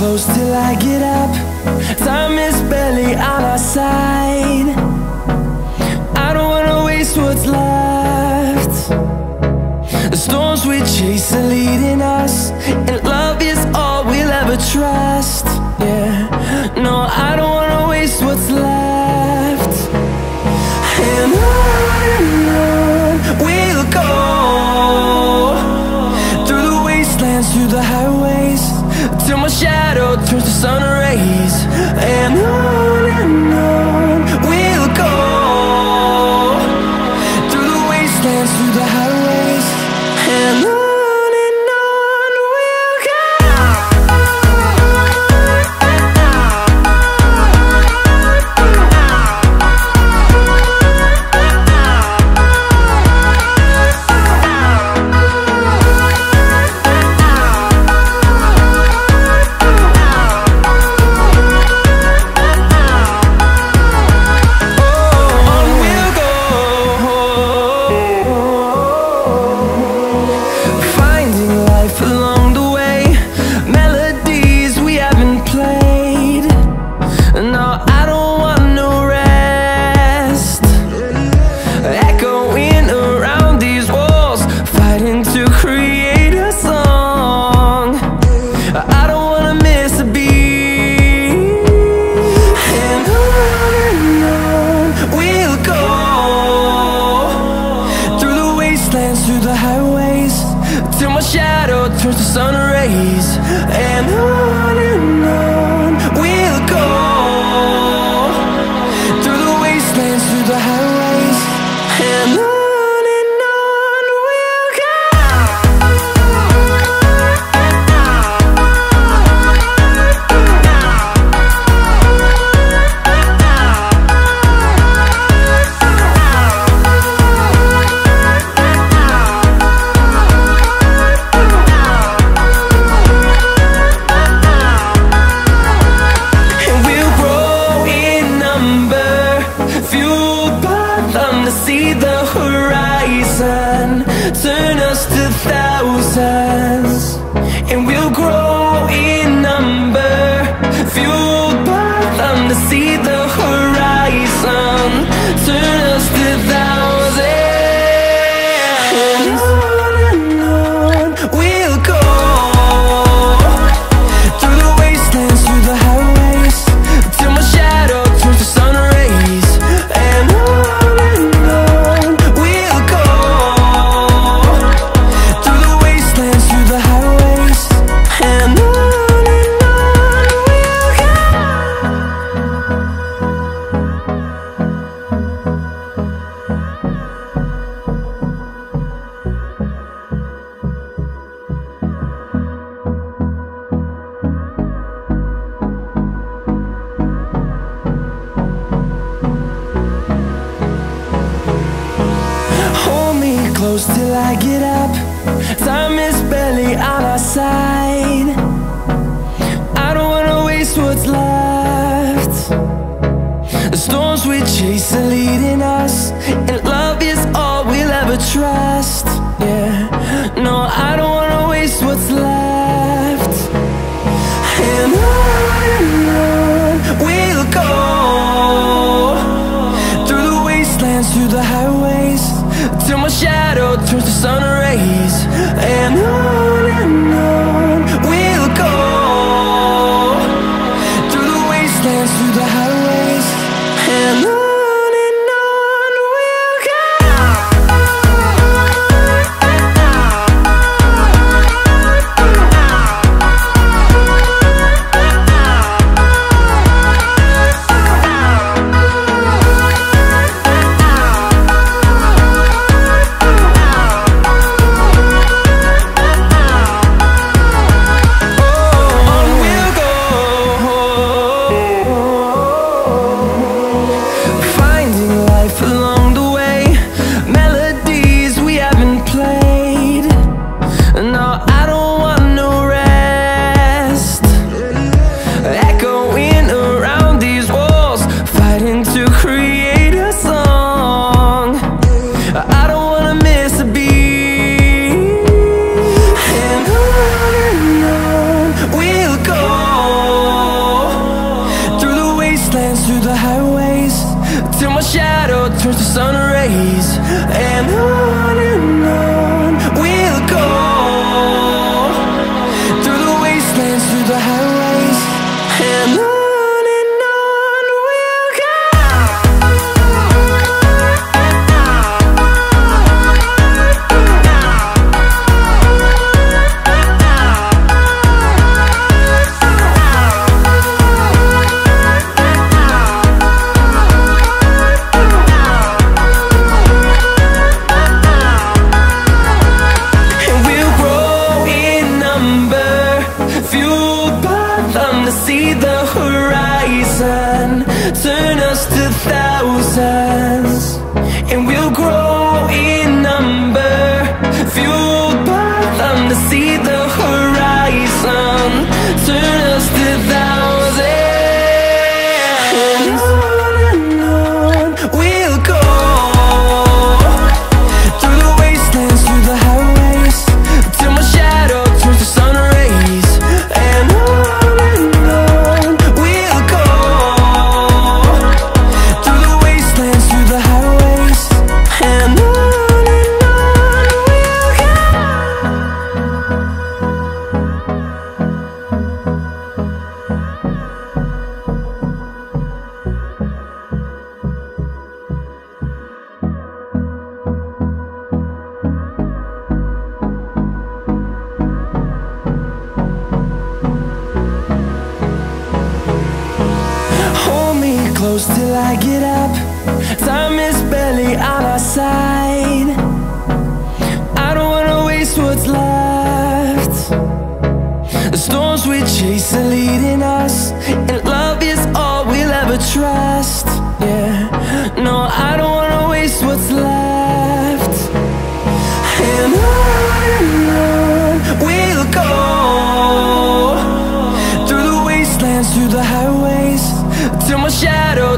close till I get up. Time is barely on our side. I don't wanna waste what's left. The storms we chase are leading us, and love is all we'll ever trust. Yeah, no, I don't wanna waste what's left. And on we'll go, through the wastelands, through the highways, till my shadow turns to sun rays. And on we'll go, through the wastelands, through the highways, and on we'll go. Till I get up, time is barely on our side. I don't wanna waste what's left. The storms we chase are leading us, and love is all we'll ever trust. Yeah, no, I don't wanna waste what's left. And on we'll go, through the wastelands, through the highways, till my shadow turns to sun rays. And on we'll go, through the wastelands, through the highways, and on we'll go. wastelands, through the highways, till my shadow turns to sun rays. And on we'll go, through the wastelands, through the highways, and on we'll go. See the horizon turn us to thousands, and we'll grow in number, fueled by them to see the horizon turn us to thousands. And on we'll go, through the wastelands, through the highways, till my shadow turns to sun rays. And close till I get up. Time is barely on our side. I don't wanna waste what's left. The storms we chase are leading us, and love is all we'll ever trust. Yeah, no, I don't wanna waste what's left. And on we'll go, through the wastelands, through the highways, till my shadow